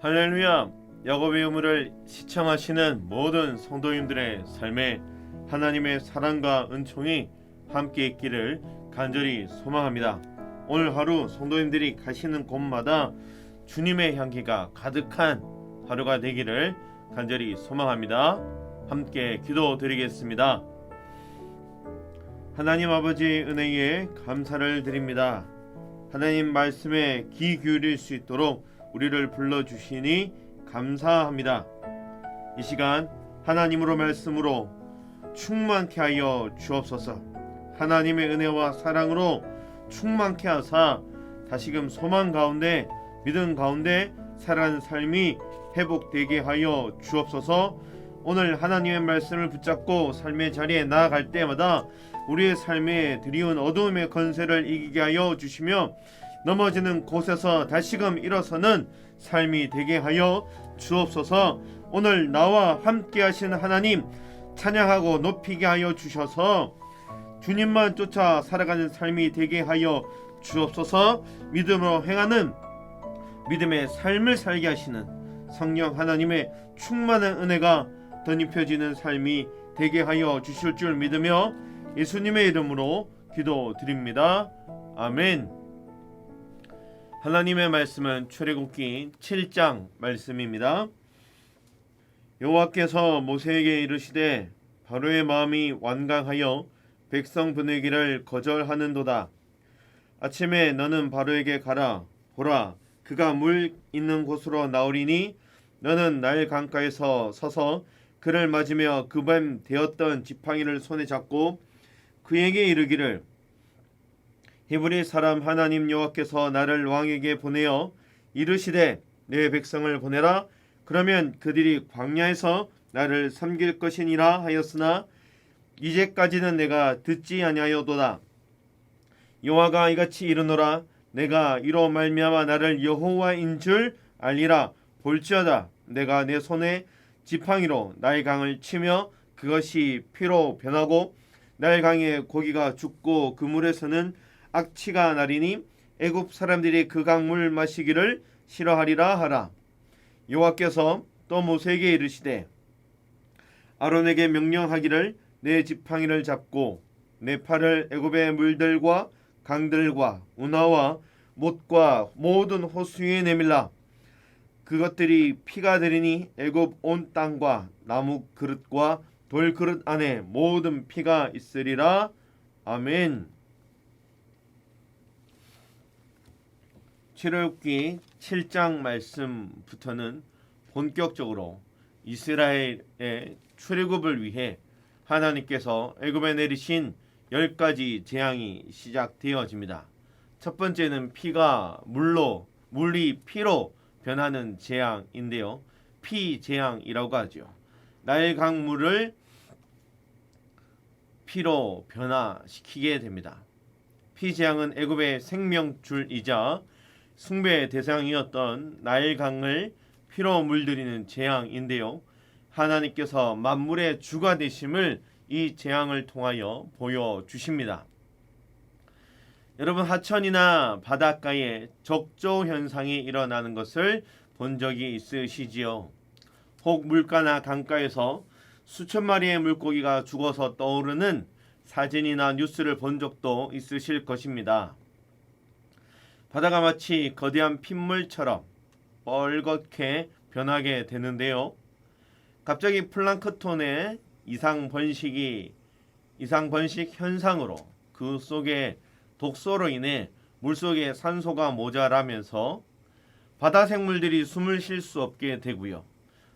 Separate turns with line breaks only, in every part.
할렐루야. 야곱의 유물을 시청하시는 모든 성도님들의 삶에 하나님의 사랑과 은총이 함께 있기를 간절히 소망합니다. 오늘 하루 성도님들이 가시는 곳마다 주님의 향기가 가득한 하루가 되기를 간절히 소망합니다. 함께 기도드리겠습니다. 하나님 아버지 은혜에 감사를 드립니다. 하나님 말씀에 귀 기울일 수 있도록 우리를 불러주시니 감사합니다. 이 시간 하나님으로 말씀으로 충만케 하여 주옵소서. 하나님의 은혜와 사랑으로 충만케 하사 다시금 소망 가운데 믿음 가운데 살아가는 삶이 회복되게 하여 주옵소서. 오늘 하나님의 말씀을 붙잡고 삶의 자리에 나아갈 때마다 우리의 삶에 드리운 어두움의 권세를 이기게 하여 주시며 넘어지는 곳에서 다시금 일어서는 삶이 되게 하여 주옵소서. 오늘 나와 함께 하신 하나님 찬양하고 높이게 하여 주셔서 주님만 쫓아 살아가는 삶이 되게 하여 주옵소서. 믿음으로 행하는 믿음의 삶을 살게 하시는 성령 하나님의 충만한 은혜가 덧입혀지는 삶이 되게 하여 주실 줄 믿으며 예수님의 이름으로 기도드립니다. 아멘. 하나님의 말씀은 출애굽기 7장 말씀입니다. 여호와께서 모세에게 이르시되 바로의 마음이 완강하여 백성 보내기를 거절하는도다. 아침에 너는 바로에게 가라. 보라, 그가 물 있는 곳으로 나오리니 너는 나일 강가에서 서서 그를 맞으며 그 밤 되었던 지팡이를 손에 잡고 그에게 이르기를 히브리 사람 하나님 여호와께서 나를 왕에게 보내어 이르시되 내 백성을 보내라. 그러면 그들이 광야에서 나를 섬길 것이니라 하였으나 이제까지는 내가 듣지 아니하여도다. 여호와가 이같이 이르노라. 내가 이로 말미암아 나를 여호와인 줄 알리라. 볼지어다 내가 내 손에 지팡이로 나일 강을 치며 그것이 피로 변하고 나일 강에 고기가 죽고 그 물에서는 악취가 나리니 애굽 사람들이 그 강물 마시기를 싫어하리라 하라. 여호와께서 또 모세에게 이르시되 아론에게 명령하기를 내 지팡이를 잡고 내 팔을 애굽의 물들과 강들과 운하와 못과 모든 호수에 내밀라. 그것들이 피가 되리니 애굽 온 땅과 나무 그릇과 돌 그릇 안에 모든 피가 있으리라. 아멘. 출애굽기 7장 말씀부터는 본격적으로 이스라엘의 출애굽을 위해 하나님께서 애굽에 내리신 10가지 재앙이 시작되어집니다. 첫 번째는 물이 피로 변하는 재앙인데요. 피 재앙이라고 하죠. 나일 강물을 피로 변화시키게 됩니다. 피 재앙은 애굽의 생명줄이자 숭배의 대상이었던 나일 강을 피로 물들이는 재앙인데요. 하나님께서 만물의 주가 되심을 이 재앙을 통하여 보여주십니다. 여러분, 하천이나 바닷가에 적조 현상이 일어나는 것을 본 적이 있으시지요? 혹 물가나 강가에서 수천 마리의 물고기가 죽어서 떠오르는 사진이나 뉴스를 본 적도 있으실 것입니다. 바다가 마치 거대한 핏물처럼 뻘겋게 변하게 되는데요. 갑자기 플랑크톤의 이상 번식 현상으로 그 속에 독소로 인해 물속에 산소가 모자라면서 바다 생물들이 숨을 쉴 수 없게 되고요.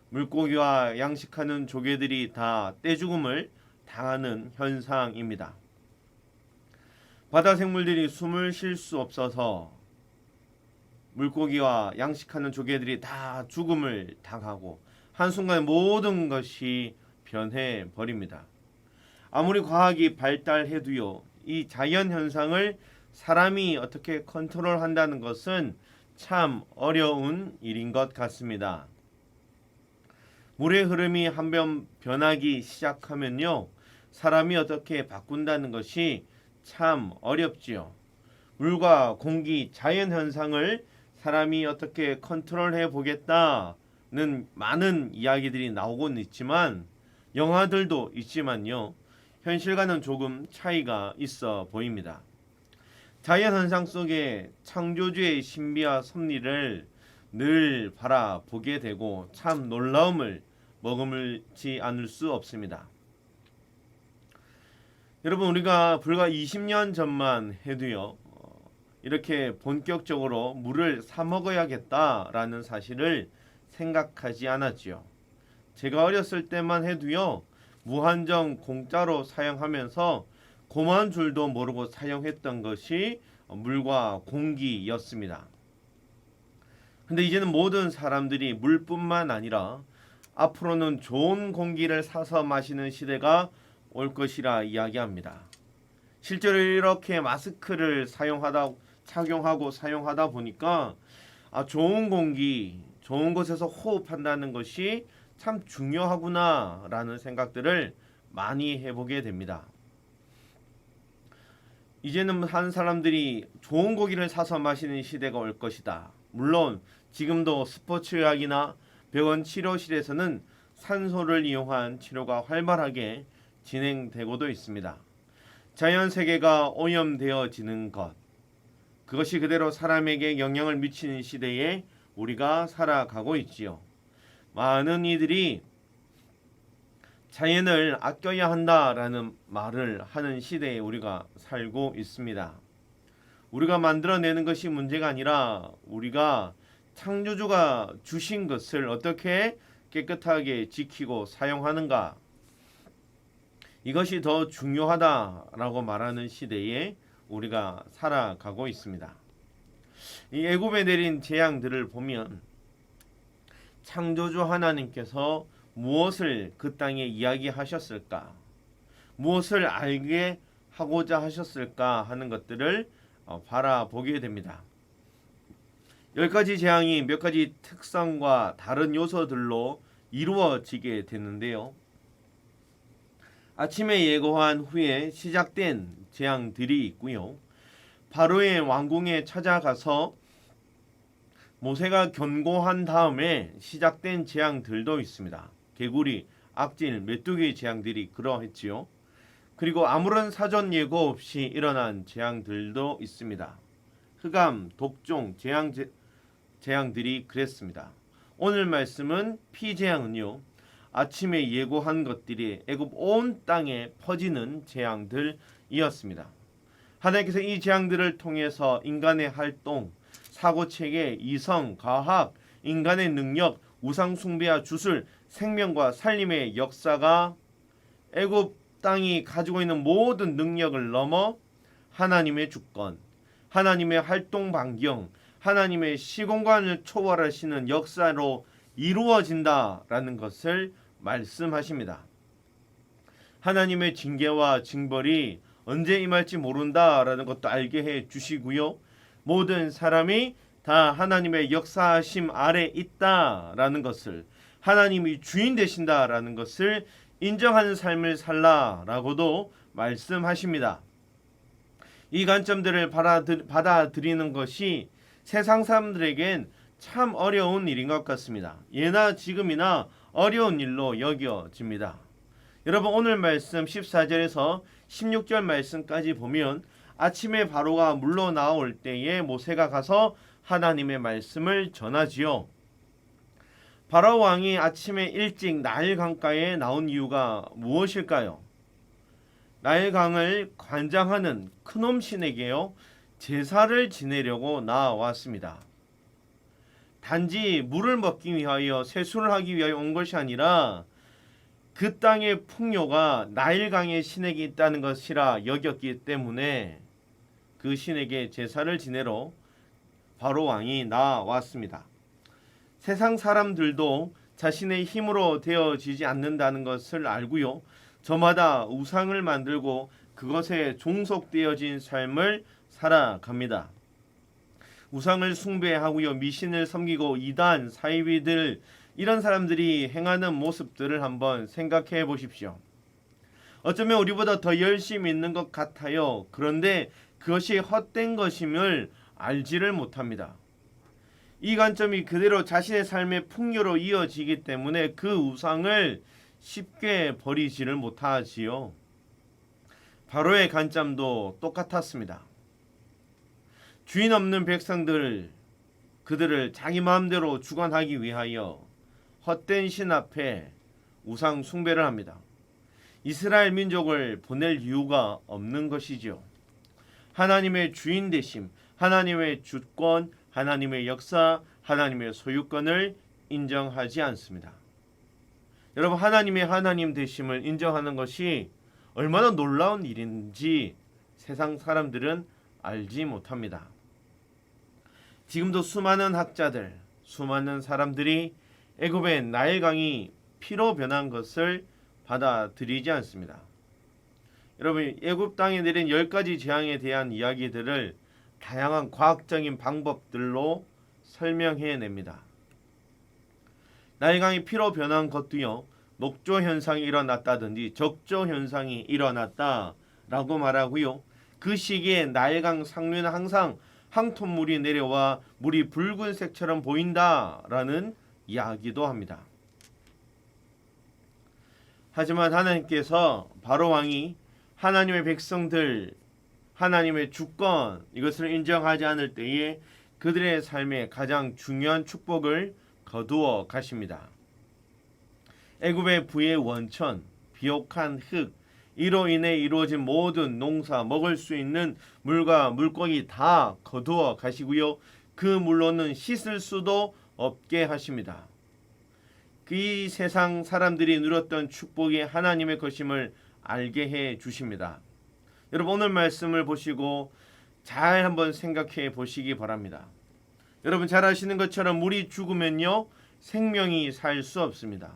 물고기와 양식하는 조개들이 다 떼죽음을 당하는 현상입니다. 바다 생물들이 숨을 쉴 수 없어서 물고기와 양식하는 조개들이 다 죽음을 당하고 한순간에 모든 것이 변해버립니다. 아무리 과학이 발달해도요, 이 자연 현상을 사람이 어떻게 컨트롤한다는 것은 참 어려운 일인 것 같습니다. 물의 흐름이 한번 변하기 시작하면요, 사람이 어떻게 바꾼다는 것이 참 어렵지요. 물과 공기, 자연 현상을 사람이 어떻게 컨트롤해 보겠다는 많은 이야기들이 나오곤 있지만 영화들도 있지만요. 현실과는 조금 차이가 있어 보입니다. 자연현상 속에 창조주의 신비와 섭리를 늘 바라보게 되고 참 놀라움을 머금지 않을 수 없습니다. 여러분, 우리가 불과 20년 전만 해도요, 이렇게 본격적으로 물을 사 먹어야겠다라는 사실을 생각하지 않았지요. 제가 어렸을 때만 해도요, 무한정 공짜로 사용하면서 고마운 줄도 모르고 사용했던 것이 물과 공기였습니다. 근데 이제는 모든 사람들이 물뿐만 아니라 앞으로는 좋은 공기를 사서 마시는 시대가 올 것이라 이야기합니다. 실제로 이렇게 마스크를 착용하고 사용하다 보니까 좋은 공기, 좋은 곳에서 호흡한다는 것이 참 중요하구나라는 생각들을 많이 해보게 됩니다. 이제는 한 사람들이 좋은 고기를 사서 마시는 시대가 올 것이다. 물론 지금도 스포츠의학이나 병원 치료실에서는 산소를 이용한 치료가 활발하게 진행되고도 있습니다. 자연 세계가 오염되어지는 것, 그것이 그대로 사람에게 영향을 미치는 시대에 우리가 살아가고 있지요. 많은 이들이 자연을 아껴야 한다라는 말을 하는 시대에 우리가 살고 있습니다. 우리가 만들어내는 것이 문제가 아니라 우리가 창조주가 주신 것을 어떻게 깨끗하게 지키고 사용하는가, 이것이 더 중요하다라고 말하는 시대에 우리가 살아가고 있습니다. 이 애굽에 내린 재앙들을 보면 창조주 하나님께서 무엇을 그 땅에 이야기하셨을까, 무엇을 알게 하고자 하셨을까 하는 것들을 바라보게 됩니다. 10가지 재앙이 몇 가지 특성과 다른 요소들로 이루어지게 되는데요. 아침에 예고한 후에 시작된 재앙들이 있고요. 바로의 왕궁에 찾아가서 모세가 견고한 다음에 시작된 재앙들도 있습니다. 개구리, 악질, 메뚜기 재앙들이 그러했지요. 그리고 아무런 사전 예고 없이 일어난 재앙들도 있습니다. 흑암, 독종, 재앙들이 그랬습니다. 오늘 말씀은 피재앙은요, 아침에 예고한 것들이 애굽 온 땅에 퍼지는 재앙들이었습니다. 하나님께서 이 재앙들을 통해서 인간의 활동, 사고체계, 이성, 과학, 인간의 능력, 우상 숭배와 주술, 생명과 살림의 역사가 애굽 땅이 가지고 있는 모든 능력을 넘어 하나님의 주권, 하나님의 활동 반경, 하나님의 시공간을 초월하시는 역사로 이루어진다라는 것을 말씀하십니다. 하나님의 징계와 징벌이 언제 임할지 모른다라는 것도 알게 해 주시고요. 모든 사람이 다 하나님의 역사하심 아래 있다라는 것을, 하나님이 주인 되신다라는 것을 인정하는 삶을 살라라고도 말씀하십니다. 이 관점들을 받아들이는 것이 세상 사람들에겐 참 어려운 일인 것 같습니다. 예나 지금이나 어려운 일로 여겨집니다. 여러분, 오늘 말씀 14절에서 16절 말씀까지 보면 아침에 바로가 물러 나올 때에 모세가 가서 하나님의 말씀을 전하지요. 바로 왕이 아침에 일찍 나일 강가에 나온 이유가 무엇일까요? 나일 강을 관장하는 크놈 신에게요, 제사를 지내려고 나왔습니다. 단지 물을 먹기 위하여 세수를 하기 위하여 온 것이 아니라 그 땅의 풍요가 나일강의 신에게 있다는 것이라 여겼기 때문에 그 신에게 제사를 지내러 바로 왕이 나왔습니다. 세상 사람들도 자신의 힘으로 되어지지 않는다는 것을 알고요, 저마다 우상을 만들고 그것에 종속되어진 삶을 살아갑니다. 우상을 숭배하고요, 미신을 섬기고 이단, 사이비들, 이런 사람들이 행하는 모습들을 한번 생각해 보십시오. 어쩌면 우리보다 더 열심히 있는 것 같아요. 그런데 그것이 헛된 것임을 알지를 못합니다. 이 관점이 그대로 자신의 삶의 풍요로 이어지기 때문에 그 우상을 쉽게 버리지를 못하지요. 바로의 관점도 똑같았습니다. 주인 없는 백성들, 그들을 자기 마음대로 주관하기 위하여 헛된 신 앞에 우상 숭배를 합니다. 이스라엘 민족을 보낼 이유가 없는 것이죠. 하나님의 주인 되심, 하나님의 주권, 하나님의 역사, 하나님의 소유권을 인정하지 않습니다. 여러분, 하나님의 하나님 되심을 인정하는 것이 얼마나 놀라운 일인지 세상 사람들은 알지 못합니다. 지금도 수많은 학자들, 수많은 사람들이 애굽의 나일강이 피로 변한 것을 받아들이지 않습니다. 여러분, 애굽 땅에 내린 10가지 재앙에 대한 이야기들을 다양한 과학적인 방법들로 설명해냅니다. 나일강이 피로 변한 것도요, 녹조 현상이 일어났다든지 적조 현상이 일어났다라고 말하고요. 그 시기에 나일강 상류는 항상 황토물이 내려와 물이 붉은색처럼 보인다라는 이야기도 합니다. 하지만 하나님께서 바로 왕이 하나님의 백성들, 하나님의 주권 이것을 인정하지 않을 때에 그들의 삶에 가장 중요한 축복을 거두어 가십니다. 애굽의 부의 원천, 비옥한 흙, 이로 인해 이루어진 모든 농사, 먹을 수 있는 물과 물고기 다 거두어 가시고요. 그 물로는 씻을 수도 없게 하십니다. 이 세상 사람들이 누렸던 축복이 하나님의 것임을 알게 해 주십니다. 여러분, 오늘 말씀을 보시고 잘 한번 생각해 보시기 바랍니다. 여러분, 잘 아시는 것처럼 물이 죽으면요, 생명이 살 수 없습니다.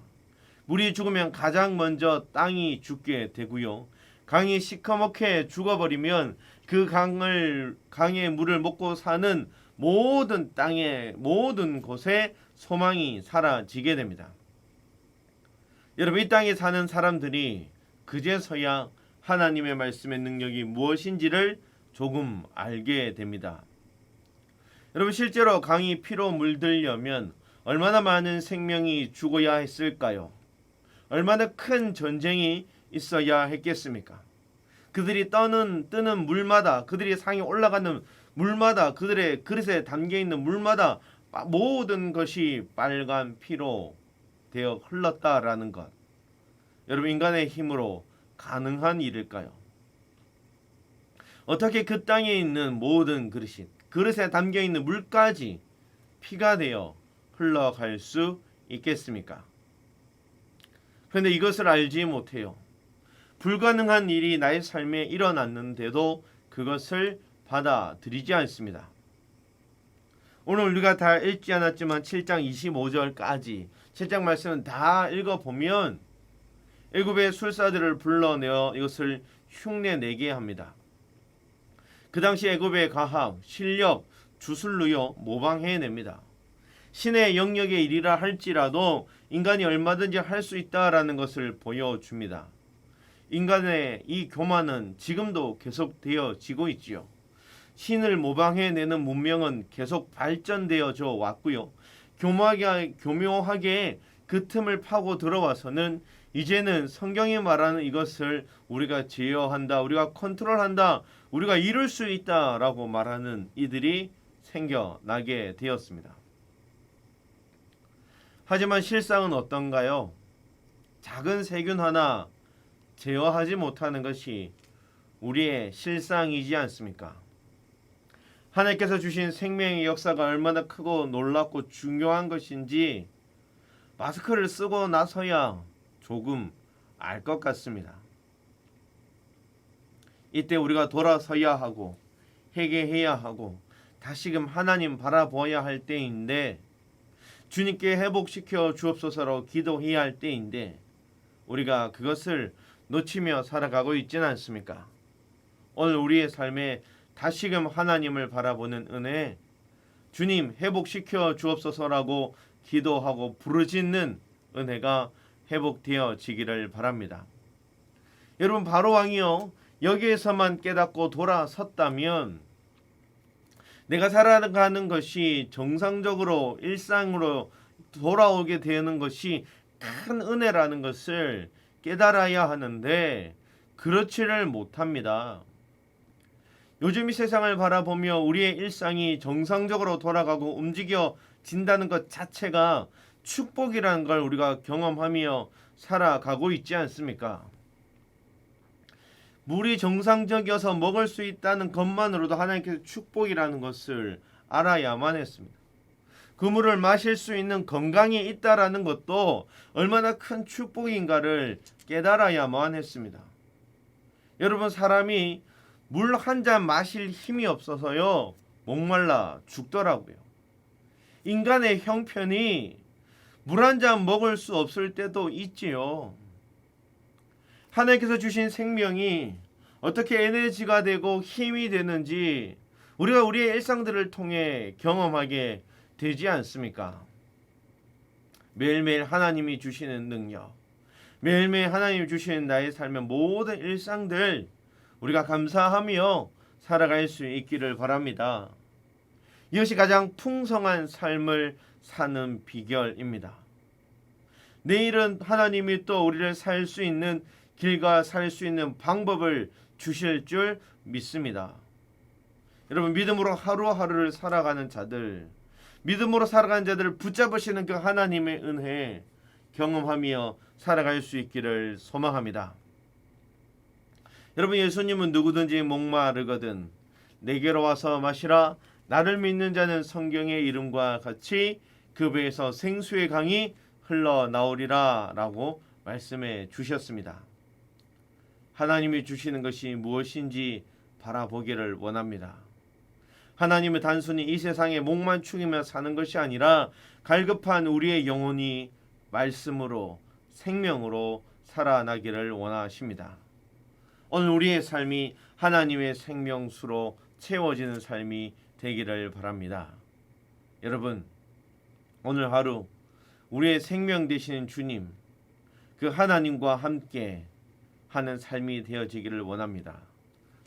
물이 죽으면 가장 먼저 땅이 죽게 되고요. 강이 시커멓게 죽어버리면 그 강의 물을 먹고 사는 모든 땅의 모든 곳에 소망이 사라지게 됩니다. 여러분, 이 땅에 사는 사람들이 그제서야 하나님의 말씀의 능력이 무엇인지를 조금 알게 됩니다. 여러분, 실제로 강이 피로 물들려면 얼마나 많은 생명이 죽어야 했을까요? 얼마나 큰 전쟁이 있어야 했겠습니까? 그들이 뜨는 물마다, 그들이 상에 올라가는 물마다, 그들의 그릇에 담겨있는 물마다 모든 것이 빨간 피로 되어 흘렀다라는 것. 여러분, 인간의 힘으로 가능한 일일까요? 어떻게 그 땅에 있는 모든 그릇이, 그릇에 담겨있는 물까지 피가 되어 흘러갈 수 있겠습니까? 그런데 이것을 알지 못해요. 불가능한 일이 나의 삶에 일어났는데도 그것을 받아들이지 않습니다. 오늘 우리가 다 읽지 않았지만 7장 25절까지 7장 말씀은 다 읽어보면 애굽의 술사들을 불러내어 이것을 흉내내게 합니다. 그 당시 애굽의 가학, 실력, 주술로요 모방해냅니다. 신의 영역의 일이라 할지라도 인간이 얼마든지 할 수 있다라는 것을 보여줍니다. 인간의 이 교만은 지금도 계속되어지고 있지요. 신을 모방해내는 문명은 계속 발전되어져 왔고요. 교묘하게 그 틈을 파고 들어와서는 이제는 성경이 말하는 이것을 우리가 제어한다, 우리가 컨트롤한다, 우리가 이룰 수 있다라고 말하는 이들이 생겨나게 되었습니다. 하지만 실상은 어떤가요? 작은 세균 하나 제어하지 못하는 것이 우리의 실상이지 않습니까? 하나님께서 주신 생명의 역사가 얼마나 크고 놀랍고 중요한 것인지 마스크를 쓰고 나서야 조금 알 것 같습니다. 이때 우리가 돌아서야 하고 회개해야 하고 다시금 하나님 바라보아야 할 때인데, 주님께 회복시켜 주옵소서로 기도해야 할 때인데 우리가 그것을 놓치며 살아가고 있지는 않습니까? 오늘 우리의 삶에 다시금 하나님을 바라보는 은혜, 주님 회복시켜 주옵소서라고 기도하고 부르짖는 은혜가 회복되어지기를 바랍니다. 여러분, 바로 왕이요 여기에서만 깨닫고 돌아섰다면 내가 살아가는 것이 정상적으로 일상으로 돌아오게 되는 것이 큰 은혜라는 것을 깨달아야 하는데 그렇지를 못합니다. 요즘 이 세상을 바라보며 우리의 일상이 정상적으로 돌아가고 움직여진다는 것 자체가 축복이라는 걸 우리가 경험하며 살아가고 있지 않습니까? 물이 정상적이어서 먹을 수 있다는 것만으로도 하나님께서 축복이라는 것을 알아야만 했습니다. 그 물을 마실 수 있는 건강이 있다라는 것도 얼마나 큰 축복인가를 깨달아야만 했습니다. 여러분, 사람이 물 한 잔 마실 힘이 없어서요 목말라 죽더라고요. 인간의 형편이 물 한 잔 먹을 수 없을 때도 있지요. 하나님께서 주신 생명이 어떻게 에너지가 되고 힘이 되는지 우리가 우리의 일상들을 통해 경험하게 되지 않습니까? 매일매일 하나님이 주시는 능력, 매일매일 하나님이 주시는 나의 삶의 모든 일상들 우리가 감사하며 살아갈 수 있기를 바랍니다. 이것이 가장 풍성한 삶을 사는 비결입니다. 내일은 하나님이 또 우리를 살 수 있는 길과 살 수 있는 방법을 주실 줄 믿습니다. 여러분, 믿음으로 하루하루를 살아가는 자들, 믿음으로 살아가는 자들을 붙잡으시는 그 하나님의 은혜 경험하며 살아갈 수 있기를 소망합니다. 여러분, 예수님은 누구든지 목마르거든 내게로 와서 마시라. 나를 믿는 자는 성경의 이름과 같이 그 배에서 생수의 강이 흘러나오리라 라고 말씀해 주셨습니다. 하나님이 주시는 것이 무엇인지 바라보기를 원합니다. 하나님은 단순히 이 세상에 목만 축이며 사는 것이 아니라 갈급한 우리의 영혼이 말씀으로 생명으로 살아나기를 원하십니다. 오늘 우리의 삶이 하나님의 생명수로 채워지는 삶이 되기를 바랍니다. 여러분, 오늘 하루 우리의 생명 되시는 주님, 그 하나님과 함께 하는 삶이 되어지기를 원합니다.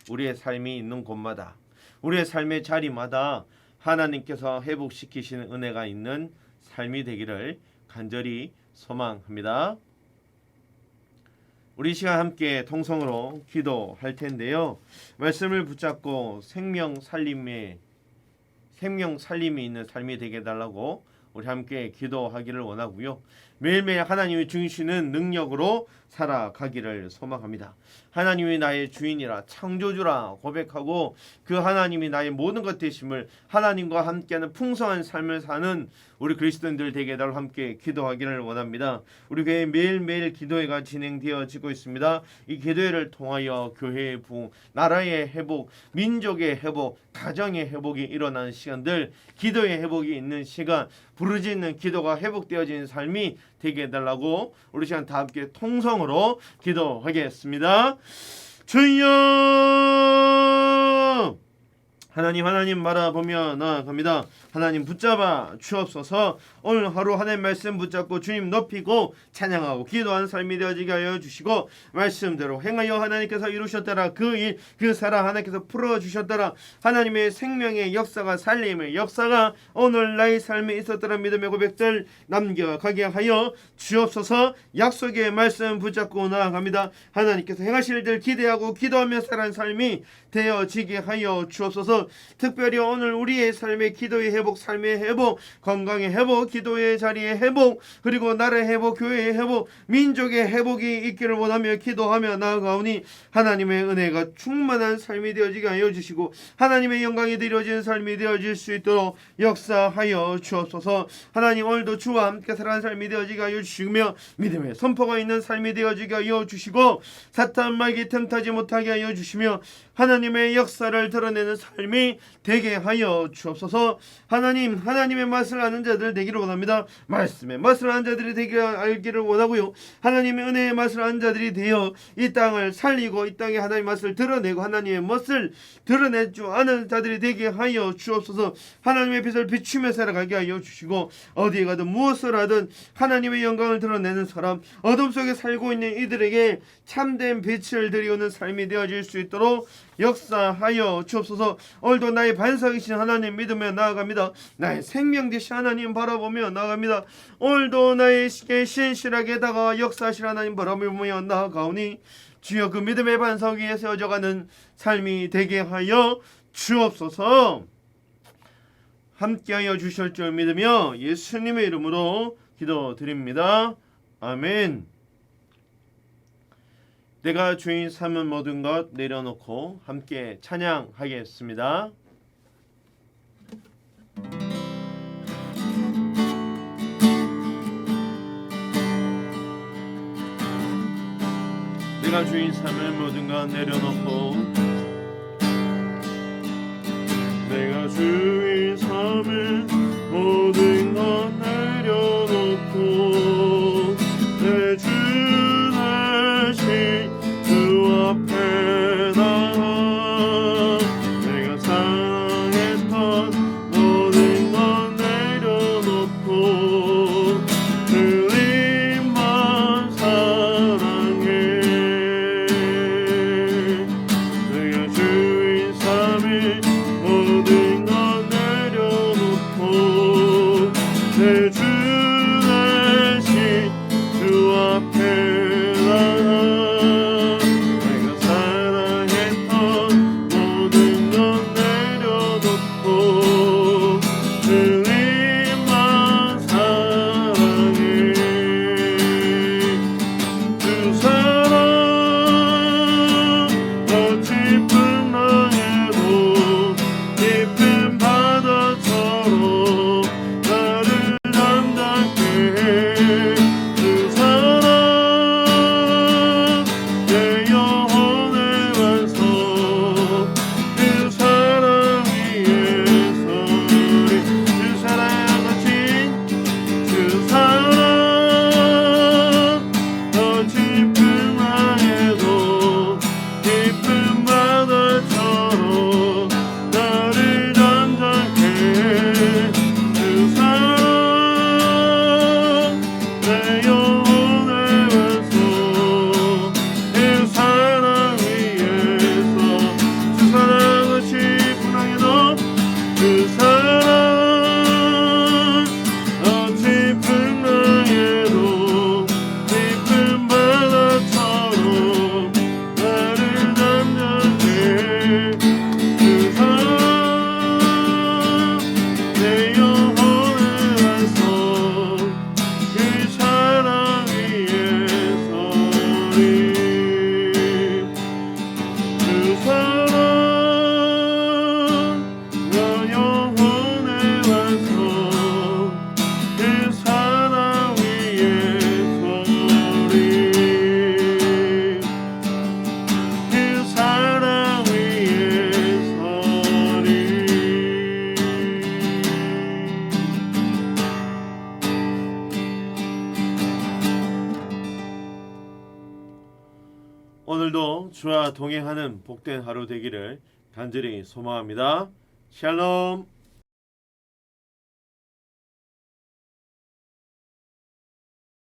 우리의 삶이 있는 곳마다, 우리의 삶의 자리마다 하나님께서 회복시키시는 은혜가 있는 삶이 되기를 간절히 소망합니다. 우리 시간 함께 통성으로 기도할 텐데요. 말씀을 붙잡고 생명 살림이 있는 삶이 되게 해달라고 우리 함께 기도하기를 원하고요. 매일매일 하나님이 주시는 능력으로 살아가기를 소망합니다. 하나님이 나의 주인이라 창조주라 고백하고 그 하나님이 나의 모든 것 되심을 하나님과 함께하는 풍성한 삶을 사는 우리 그리스도인들 되게 해달라고 함께 기도하기를 원합니다. 우리 교회 매일매일 기도회가 진행되어지고 있습니다. 이 기도회를 통하여 교회의 부흥, 나라의 회복, 민족의 회복, 가정의 회복이 일어나는 시간들, 기도의 회복이 있는 시간, 부르짖는 기도가 회복되어지는 삶이 되게 해달라고 우리 시간 다 함께 통성으로 기도하겠습니다. 주여, 하나님 바라보며 나아갑니다. 하나님 붙잡아 주옵소서. 오늘 하루 하나님 말씀 붙잡고 주님 높이고 찬양하고 기도하는 삶이 되어지게 하여 주시고 말씀대로 행하여 하나님께서 이루셨더라. 그 일, 그 사랑 하나님께서 풀어주셨더라. 하나님의 생명의 역사가, 살림의 역사가 오늘 나의 삶에 있었더라. 믿음의 고백들 남겨가게 하여 주옵소서. 약속의 말씀 붙잡고 나아갑니다. 하나님께서 행하실 일들 기대하고 기도하며 살아가는 삶이 되어지게 하여 주옵소서. 특별히 오늘 우리의 삶의 기도의 회복, 삶의 회복, 건강의 회복, 기도의 자리의 회복, 그리고 나라의 회복, 교회의 회복, 민족의 회복이 있기를 원하며 기도하며 나아가오니 하나님의 은혜가 충만한 삶이 되어지게 하여 주시고 하나님의 영광이 드려지는 삶이 되어질 수 있도록 역사하여 주옵소서. 하나님, 오늘도 주와 함께 살아가는 삶이 되어지게 하여 주시며 믿음의 선포가 있는 삶이 되어지게 하여 주시고 사탄에게 틈타지 못하게 하여 주시며 하나님의 역사를 드러내는 삶이 되게 하여 주옵소서. 하나님의 맛을 아는 자들 되기를 원합니다. 말씀의 맛을 아는 자들이 되게 알기를 원하고요. 하나님의 은혜의 맛을 아는 자들이 되어 이 땅을 살리고 이 땅에 하나님의 맛을 드러내고 하나님의 멋을 드러낼 줄 아는 자들이 되게 하여 주옵소서. 하나님의 빛을 비추며 살아가게 하여 주시고 어디에 가든 무엇을 하든 하나님의 영광을 드러내는 사람, 어둠 속에 살고 있는 이들에게 참된 빛을 드리우는 삶이 되어질 수 있도록 역사하여 주옵소서. 오늘도 나의 반석이신 하나님 믿으며 나아갑니다. 나의 생명 되신 하나님 바라보며 나아갑니다. 오늘도 나에게 신실하게 다가와 역사하신 하나님 바라보며 나아가오니 주여 그 믿음의 반석 위에 세워져가는 삶이 되게 하여 주옵소서. 함께하여 주실 줄 믿으며 예수님의 이름으로 기도드립니다. 아멘. 내가 주인 삼은 모든 것 내려놓고 함께 찬양하겠습니다. 내가 주인 삼은 모든 것 내려놓고 내가 주인 삼은 모든 것 내려놓고 내 주 대신 주 앞에 나가 내가 사랑했던 모든 것 내려놓고 주님만 사랑해. 내가 주인 삼위 모든 것 내려놓고 내 주 대신 주 앞에 오늘도 주와 동행하는 복된 하루 되기를 간절히 소망합니다. 샬롬.